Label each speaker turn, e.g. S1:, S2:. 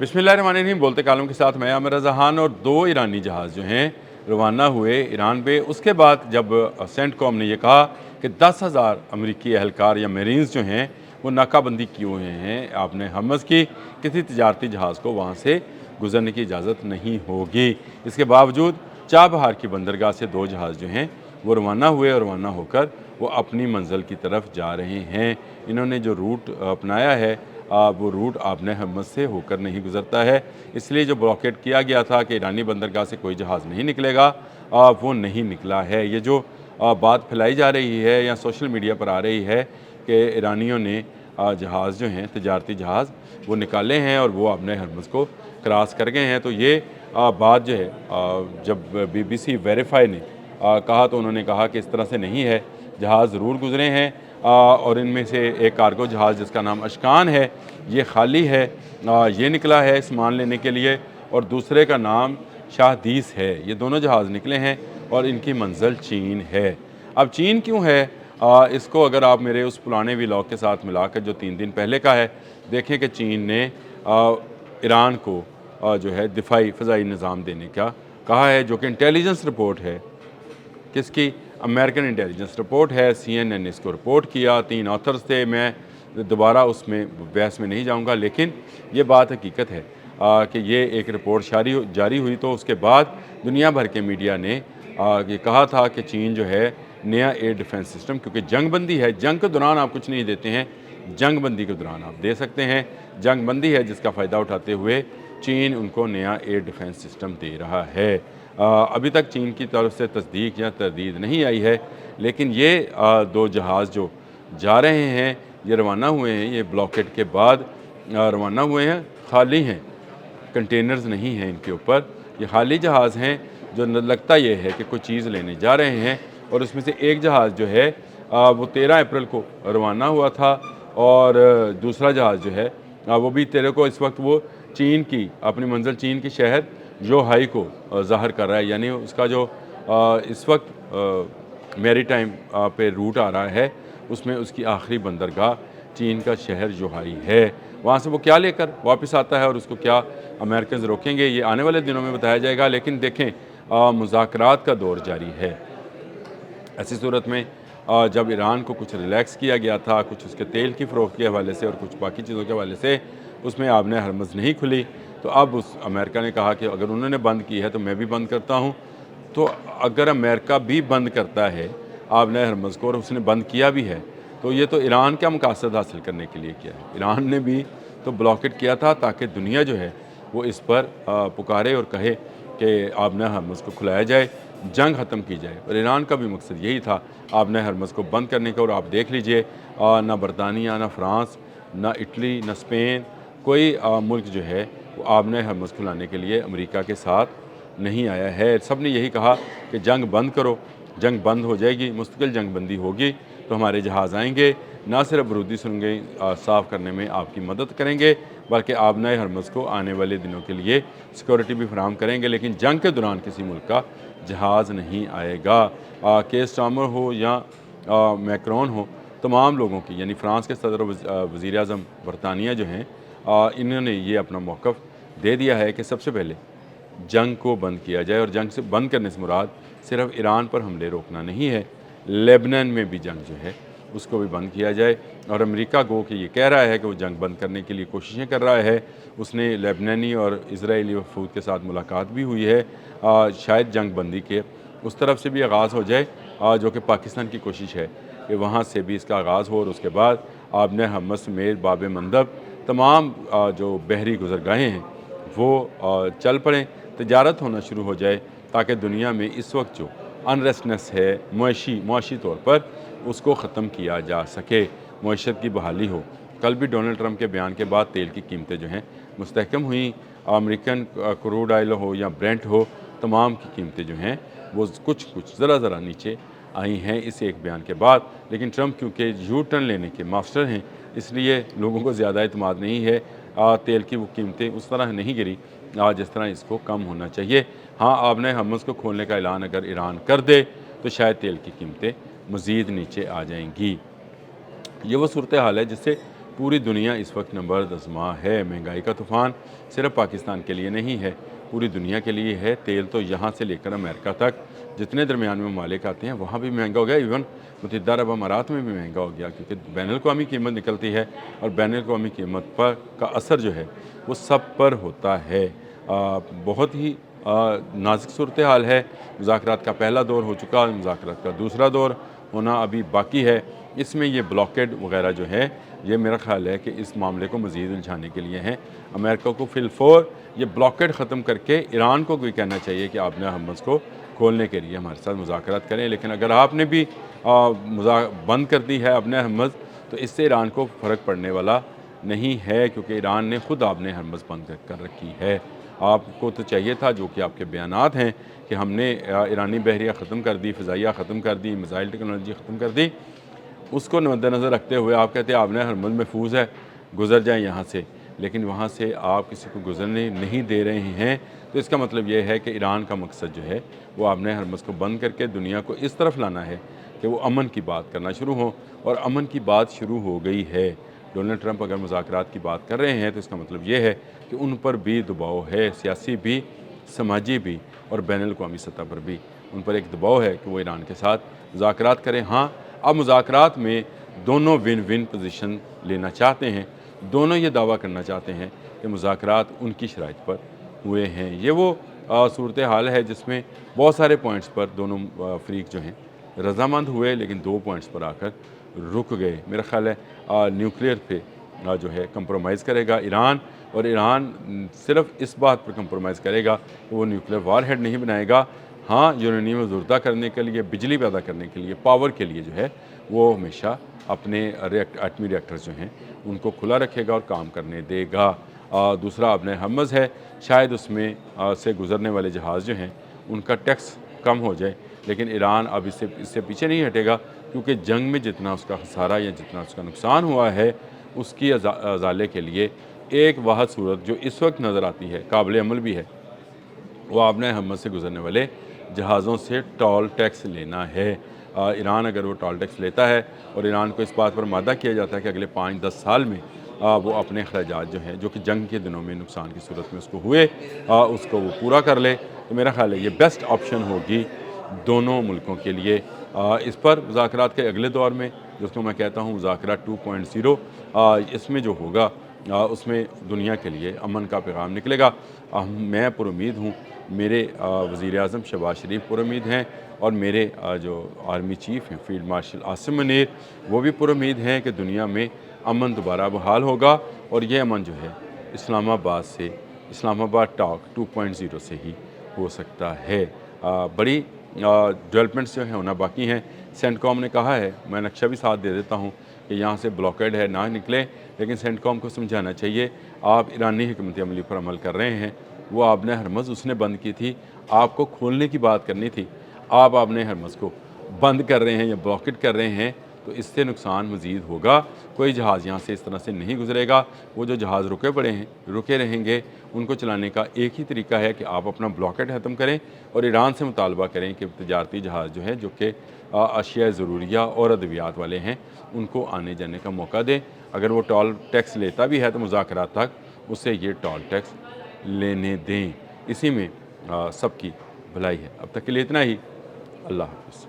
S1: बिस्मिल्लाहिर्रहमानिर्रहीम। बोलते कालम के साथ मैं आमिर रज़ा खान और 2 ईरानी जहाज़ जो हैं रवाना हुए ईरान पे। उसके बाद जब सेंटकॉम ने यह कहा कि 10,000 अमरीकी एहलकार या मरीन्स जो हैं वो नाकाबंदी किए हुए हैं आपने हर्मज़ की, किसी तजारती जहाज़ को वहाँ से गुजरने की इजाज़त नहीं होगी। इसके बावजूद चाबहार की बंदरगाह से 2 जहाज़ जो हैं वो रवाना हुए और रवाना होकर वो अपनी मंजिल की तरफ जा रहे हैं। इन्होंने जो रूट अपनाया है वो रूट आपने हर्मज़ से होकर नहीं गुजरता है, इसलिए जो ब्लॉकेट किया गया था कि ईरानी बंदरगाह से कोई जहाज़ नहीं निकलेगा वो नहीं निकला है। ये जो बात फैलाई जा रही है या सोशल मीडिया पर आ रही है कि ईरानियों ने जहाज़ जो हैं तजारती जहाज़ वो निकाले हैं और वो अपने हर्मज़ को क्रॉस कर गए हैं, तो ये बात जो है जब BBC वेरीफाई ने कहा तो उन्होंने कहा कि इस तरह से नहीं है, जहाज़ ज़रूर गुज़रे हैं और इनमें से एक कार्गो जहाज़ जिसका नाम अशकान है ये खाली है, ये निकला है सामान लेने के लिए, और दूसरे का नाम शाहदीस है। ये दोनों जहाज़ निकले हैं और इनकी मंजिल चीन है। अब चीन क्यों है, इसको अगर आप मेरे उस पुराने व्लॉग के साथ मिलाकर जो 3 दिन पहले का है, देखें कि चीन ने ईरान को जो है दिफाई फ़ज़ाई निज़ाम देने का कहा है, जो कि इंटेलिजेंस रिपोर्ट है। किसकी? अमेरिकन इंटेलिजेंस रिपोर्ट है। CNN ने इसको रिपोर्ट किया, 3 ऑथर्स थे। मैं दोबारा उसमें बहस में नहीं जाऊंगा, लेकिन ये बात हकीकत है कि ये एक रिपोर्ट जारी हुई तो उसके बाद दुनिया भर के मीडिया ने ये कहा था कि चीन जो है नया एयर डिफेंस सिस्टम, क्योंकि जंग बंदी है, जंग के दौरान आप कुछ नहीं देते हैं, जंग बंदी के दौरान आप दे सकते हैं। जंग बंदी है जिसका फ़ायदा उठाते हुए चीन उनको नया एयर डिफेंस सिस्टम दे रहा है। अभी तक चीन की तरफ से तस्दीक या तरदीद नहीं आई है, लेकिन ये 2 जहाज़ जो जा रहे हैं ये रवाना हुए हैं, ये ब्लॉकेट के बाद रवाना हुए हैं, खाली हैं, कंटेनर्स नहीं हैं इनके ऊपर, ये खाली जहाज़ हैं। जो लगता ये है कि कोई चीज़ लेने जा रहे हैं, और उसमें से एक जहाज़ जो है वो 13 अप्रैल को रवाना हुआ था, और दूसरा जहाज़ जो है वो भी 13 को, इस वक्त वो चीन की अपनी मंजिल चीन के शहर जोहाई को ज़ाहिर कर रहा है, यानी उसका जो इस वक्त मेरी टाइम पे रूट आ रहा है उसमें उसकी आखिरी बंदरगाह चीन का शहर जोहाई है। वहाँ से वो क्या लेकर वापस आता है और उसको क्या अमेरिकन रोकेंगे, ये आने वाले दिनों में बताया जाएगा। लेकिन देखें मुज़ाकरात का दौर जारी है। ऐसी सूरत में जब ईरान को कुछ रिलैक्स किया गया था, कुछ उसके तेल की फ़रोख्त के हवाले से और कुछ बाकी चीज़ों के हवाले से, उसमें आबने हरमज़ नहीं खुली, तो अब उस अमेरिका ने कहा कि अगर उन्होंने बंद की है तो मैं भी बंद करता हूँ। तो अगर अमेरिका भी बंद करता है आबने हरमज़ को, और उसने बंद किया भी है, तो ये तो ईरान क्या मकासद हासिल करने के लिए किया है। ईरान ने भी तो ब्लॉकेट किया था ताकि दुनिया जो है वो इस पर पुकारे और कहे कि आबने हरमज़ को खुलाया जाए, जंग ख़त्म की जाए। और ईरान का भी मकसद यही था आबने हरमज़ को बंद करने का। और आप देख लीजिए ना बरतानिया, ना फ्रांस, ना इटली, ना स्पेन, कोई मुल्क जो है वो आबने हरमज़ खुलाने के लिए अमेरिका के साथ नहीं आया है। सब ने यही कहा कि जंग बंद करो, जंग बंद हो जाएगी, मुस्तकिल जंग बंदी होगी तो हमारे जहाज़ आएंगे, ना सिर्फ बरूदी सुरंगें साफ़ करने में आपकी मदद करेंगे, बल्कि आबने हरमज़ को आने वाले दिनों के लिए सिक्योरिटी भी फराहम करेंगे। लेकिन जंग के दौरान किसी मुल्क का जहाज़ नहीं आएगा। केर स्टारमर हो या मैक्रोन हो, तमाम लोगों की, यानी फ़्रांस के सदर वज़ीर आज़म बरतानिया जो हैं, इन्होंने ये अपना मौक़िफ़ दे दिया है कि सबसे पहले जंग को बंद किया जाए। और जंग से बंद करने से मुराद सिर्फ ईरान पर हमले रोकना नहीं है, लेबनान में भी जंग जो है उसको भी बंद किया जाए। और अमेरिका गो कि ये कह रहा है कि वो जंग बंद करने के लिए कोशिशें कर रहा है। उसने लेबनानी और इजरायली वफूद के साथ मुलाकात भी हुई है। शायद जंग बंदी के उस तरफ से भी आगाज़ हो जाए, जो कि पाकिस्तान की कोशिश है कि वहाँ से भी इसका आगाज़ हो, और उसके बाद आबने हरमज़ समेत बाब मंदब तमाम जो बहरी गुज़रगाहें हैं वो चल पड़ें, तजारत होना शुरू हो जाए, ताकि दुनिया में इस वक्त जो अनरेस्टनेस है मुआशी तौर पर, उसको ख़त्म किया जा सके, मईशत की बहाली हो। कल भी डोनाल्ड ट्रंप के बयान के बाद तेल की कीमतें जो हैं मुस्तहकम हुई। अमेरिकन क्रूड ऑयल हो या ब्रेंट हो, तमाम की कीमतें जो हैं वो कुछ ज़रा नीचे आई हैं इस एक बयान के बाद। लेकिन ट्रंप क्योंकि यू टर्न लेने के मास्टर हैं, इसलिए लोगों को ज़्यादा एतमाद नहीं है। तेल की वो कीमतें उस तरह नहीं गिरी जिस तरह इसको कम होना चाहिए। हाँ, आपने हरमज़ को खोलने का ऐलान अगर ईरान कर दे तो शायद तेल की कीमतें मज़ीद नीचे आ जाएंगी। ये वो सूरत हाल है जिससे पूरी दुनिया इस वक्त नंबर दसमा है। महंगाई का तूफ़ान सिर्फ पाकिस्तान के लिए नहीं है, पूरी दुनिया के लिए है। तेल तो यहाँ से लेकर अमेरिका तक जितने दरमियान में ममालिक आते हैं वहाँ भी महंगा हो गया। इवन मुत्तहिदा अरब अमारात में भी महंगा हो गया, क्योंकि बैनुल-अक़वामी कीमत निकलती है और बैनुल-अक़वामी कीमत पर का असर जो है वो सब पर होता है। बहुत ही नाज़ुक सूरत हाल है। मुज़ाकरात का पहला दौर हो चुका, मुज़ाकरात का दूसरा दौर होना अभी बाकी है। इसमें ये ब्लॉकेड वगैरह जो है, ये मेरा ख़्याल है कि इस मामले को मज़ीद उलझाने के लिए हैं। अमेरिका को फ़िलफ़ौर ये ब्लॉकेड ख़त्म करके ईरान को भी कहना चाहिए कि आपने हर्मुज़ को खोलने के लिए हमारे साथ मुज़ाकरात करें। लेकिन अगर आपने भी बंद कर दी है आपने हर्मुज़, तो इससे ईरान को फ़र्क पड़ने वाला नहीं है, क्योंकि ईरान ने ख़ुद आपने हर्मुज़ बंद कर रखी है। आपको तो चाहिए था, जो कि आपके बयानात हैं, कि हमने ईरानी बहरिया ख़त्म कर दी, फ़िज़ाइया ख़त्म कर दी, मिसाइल टेक्नोलॉजी ख़त्म कर दी, उसको मद्देनज़र रखते हुए आप कहते हैं आपने हर्मुज़ महफूज है, गुज़र जाएँ यहाँ से। लेकिन वहाँ से आप किसी को गुज़रने नहीं दे रहे हैं, तो इसका मतलब ये है कि ईरान का मकसद जो है वो आपने हर्मुज़ को बंद करके दुनिया को इस तरफ लाना है कि वो अमन की बात करना शुरू हो, और अमन की बात शुरू हो गई है। डोनाल्ड ट्रंप अगर मुज़ाकरात की बात कर रहे हैं तो इसका मतलब ये है कि उन पर भी दबाव है, सियासी भी, समाजी भी और बैनुल-अक़वामी सतह पर भी उन पर एक दबाव है कि वो ईरान के साथ मुज़ाकरात करें। हाँ, अब मुज़ाकरात में दोनों विन विन पोजीशन लेना चाहते हैं, दोनों ये दावा करना चाहते हैं कि मुज़ाकरात उनकी शराइत पर हुए हैं। ये वो सूरत हाल है जिसमें बहुत सारे पॉइंट्स पर दोनों फ़रीक जो हैं रज़ामंद हुए, लेकिन 2 पॉइंट्स पर आकर रुक गए। मेरा ख़्याल है न्यूक्लियर पे जो है कंप्रोमाइज़ करेगा ईरान, और ईरान सिर्फ इस बात पर कंप्रोमाइज़ करेगा कि वो न्यूक्लियर वारहेड नहीं बनाएगा। हाँ, यूरेनियम ज़ुर्दा करने के लिए, बिजली पैदा करने के लिए, पावर के लिए जो है वो हमेशा अपने एटमी रिएक्टर्स जो हैं उनको खुला रखेगा और काम करने देगा। दूसरा अपने हर्मुज़ है, शायद उसमें से गुज़रने वाले जहाज़ जो हैं उनका टैक्स कम हो जाए, लेकिन ईरान अब इससे पीछे नहीं हटेगा, क्योंकि जंग में जितना उसका खसारा या जितना उसका नुकसान हुआ है, उसकी अज़ाले के लिए एक वाहद सूरत जो इस वक्त नज़र आती है, काबिल अमल भी है, वो आपने हर्मुज़ से गुज़रने वाले जहाज़ों से टोल टैक्स लेना है। ईरान अगर वो टोल टैक्स लेता है और ईरान को इस बात पर मादा किया जाता है कि अगले 5-10 साल में वो अपने अखराजात जो हैं, जो कि जंग के दिनों में नुकसान की सूरत में उसको हुए, उसको वो पूरा कर ले, तो मेरा ख़्याल है ये बेस्ट ऑप्शन होगी दोनों मुल्कों के लिए। इस पर मुज़ाकरात के अगले दौर में, जिसको मैं कहता हूँ मुज़ाकरात 2.0, इसमें जो होगा उसमें दुनिया के लिए अमन का पैगाम निकलेगा। मैं पुरुमीद हूँ, मेरे वज़ीर-ए-आज़म शहबाज शरीफ पुरुमीद हैं, और मेरे जो आर्मी चीफ़ हैं फ़ील्ड मार्शल आसिम मुनीर, वो भी पुरुमीद हैं कि दुनिया में अमन दोबारा बहाल होगा, और ये अमन जो है इस्लामाबाद से, इस्लामाबाद टॉक 2.0 से ही हो सकता है। बड़ी डेवलपमेंट्स जो हैं होना बाकी हैं। सेंटकॉम ने कहा है, मैं नक्शा भी साथ दे देता हूँ, कि यहाँ से ब्लॉकेड है ना निकले, लेकिन सेंटकॉम को समझाना चाहिए आप ईरानी हिकमत अमली पर अमल कर रहे हैं। वो आपने हर्मुज़ उसने बंद की थी, आपको खोलने की बात करनी थी, आपने हर्मुज़ को बंद कर रहे हैं या ब्लॉकेट कर रहे हैं, तो इससे नुकसान मज़ीद होगा। कोई जहाज़ यहाँ से इस तरह से नहीं गुजरेगा। वो जो जहाज़ रुके पड़े हैं, रुके रहेंगे, उनको चलाने का एक ही तरीका है कि आप अपना ब्लॉकेट ख़त्म करें और ईरान से मुतालबा करें कि तजारती जहाज़ जो है, जो कि अशिया ज़रूरिया और अद्वियात वाले हैं, उनको आने जाने का मौका दें। अगर वो टोल टैक्स लेता भी है तो मुज़ाकरात तक उसे ये टोल टैक्स लेने दें। इसी में सबकी भलाई है। अब तक के लिए इतना ही। अल्लाह हाफ़िज़।